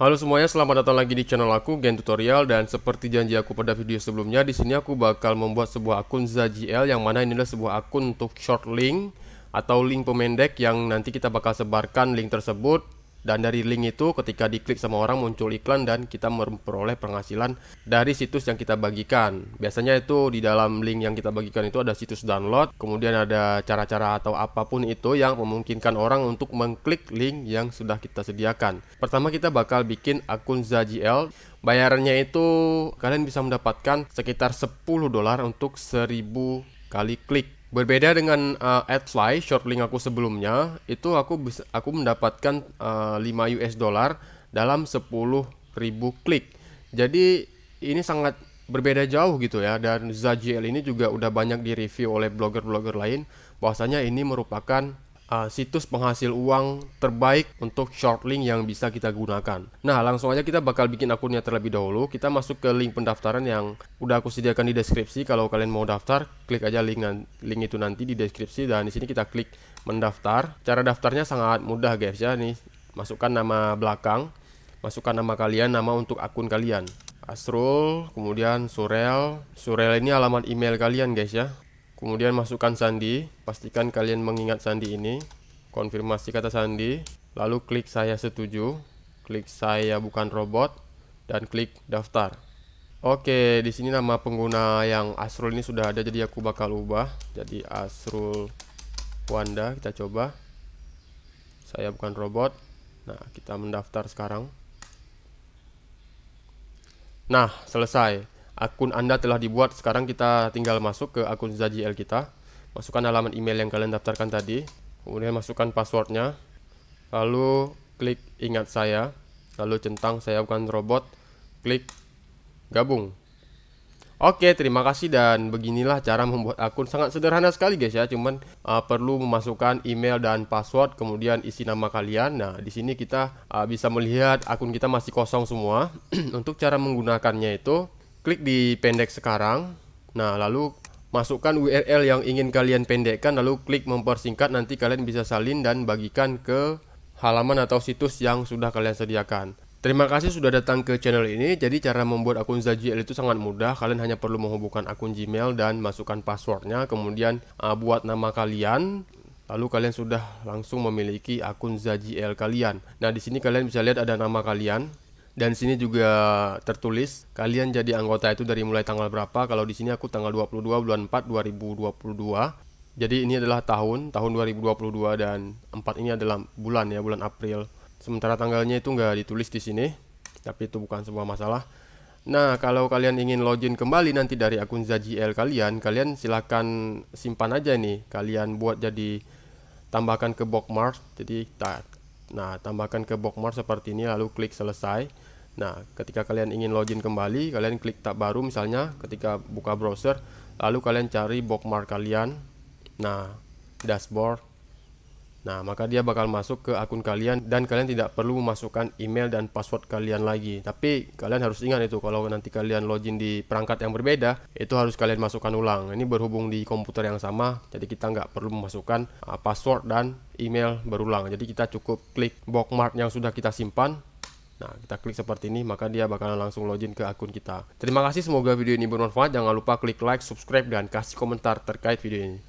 Halo semuanya, selamat datang lagi di channel aku, Gen Tutorial. Dan seperti janji aku pada video sebelumnya, di sini aku bakal membuat sebuah akun ZGL, yang mana ini adalah sebuah akun untuk short link atau link pemendek yang nanti kita bakal sebarkan link tersebut. Dan dari link itu ketika diklik sama orang muncul iklan dan kita memperoleh penghasilan dari situs yang kita bagikan. Biasanya itu di dalam link yang kita bagikan itu ada situs download, kemudian ada cara-cara atau apapun itu yang memungkinkan orang untuk mengklik link yang sudah kita sediakan. Pertama kita bakal bikin akun ZGL. Bayarannya itu kalian bisa mendapatkan sekitar $10 untuk 1000 kali klik. Berbeda dengan AdFly short link aku sebelumnya, itu aku mendapatkan 5 US dollar dalam 10.000 klik. Jadi ini sangat berbeda jauh gitu ya. Dan ZGL ini juga udah banyak di review oleh blogger-blogger lain bahwasanya ini merupakan situs penghasil uang terbaik untuk short link yang bisa kita gunakan. Nah, langsung aja kita bakal bikin akunnya terlebih dahulu. Kita masuk ke link pendaftaran yang udah aku sediakan di deskripsi. Kalau kalian mau daftar, klik aja link itu nanti di deskripsi, dan di sini kita klik mendaftar. Cara daftarnya sangat mudah guys ya. Nih, masukkan nama belakang, masukkan nama kalian, nama untuk akun kalian. Asrul, kemudian Surel. Surel ini alamat email kalian guys ya. Kemudian masukkan sandi, pastikan kalian mengingat sandi ini. Konfirmasi kata sandi, lalu klik saya setuju, klik saya bukan robot, dan klik daftar. Oke, di sini nama pengguna yang Asrul ini sudah ada, jadi aku bakal ubah jadi Asrul Wanda. Kita coba. Saya bukan robot. Nah, kita mendaftar sekarang. Nah, selesai. Akun Anda telah dibuat. Sekarang kita tinggal masuk ke akun ZGL kita. Masukkan alamat email yang kalian daftarkan tadi. Kemudian masukkan passwordnya. Lalu klik ingat saya. Lalu centang saya bukan robot. Klik gabung. Oke, terima kasih. Dan beginilah cara membuat akun. Sangat sederhana sekali guys ya. Cuman perlu memasukkan email dan password, kemudian isi nama kalian. Nah, di sini kita bisa melihat akun kita masih kosong semua. Untuk cara menggunakannya itu, klik di pendek sekarang. Nah, lalu masukkan URL yang ingin kalian pendekkan, lalu klik mempersingkat. Nanti kalian bisa salin dan bagikan ke halaman atau situs yang sudah kalian sediakan. Terima kasih sudah datang ke channel ini. Jadi cara membuat akun ZGL itu sangat mudah. Kalian hanya perlu menghubungkan akun Gmail dan masukkan passwordnya, kemudian buat nama kalian. Lalu kalian sudah langsung memiliki akun ZGL kalian. Nah, di sini kalian bisa lihat ada nama kalian. Dan sini juga tertulis kalian jadi anggota itu dari mulai tanggal berapa. Kalau di sini aku tanggal 22 bulan 4 2022. Jadi ini adalah tahun 2022, dan 4 ini adalah bulan ya, bulan April. Sementara tanggalnya itu nggak ditulis di sini, tapi itu bukan sebuah masalah. Nah, kalau kalian ingin login kembali nanti dari akun ZGL kalian, kalian silahkan simpan aja nih. Kalian buat jadi tambahkan ke bookmark. Jadi tambahkan ke bookmark seperti ini, lalu klik selesai. Nah, ketika kalian ingin login kembali, kalian klik tab baru misalnya ketika buka browser, lalu kalian cari bookmark kalian. Nah, dashboard. Nah, maka dia bakal masuk ke akun kalian dan kalian tidak perlu memasukkan email dan password kalian lagi. Tapi kalian harus ingat itu, kalau nanti kalian login di perangkat yang berbeda, itu harus kalian masukkan ulang. Ini berhubung di komputer yang sama, jadi kita nggak perlu memasukkan password dan email berulang. Jadi kita cukup klik bookmark yang sudah kita simpan. Nah, kita klik seperti ini, maka dia bakalan langsung login ke akun kita. Terima kasih, semoga video ini bermanfaat. Jangan lupa klik like, subscribe, dan kasih komentar terkait video ini.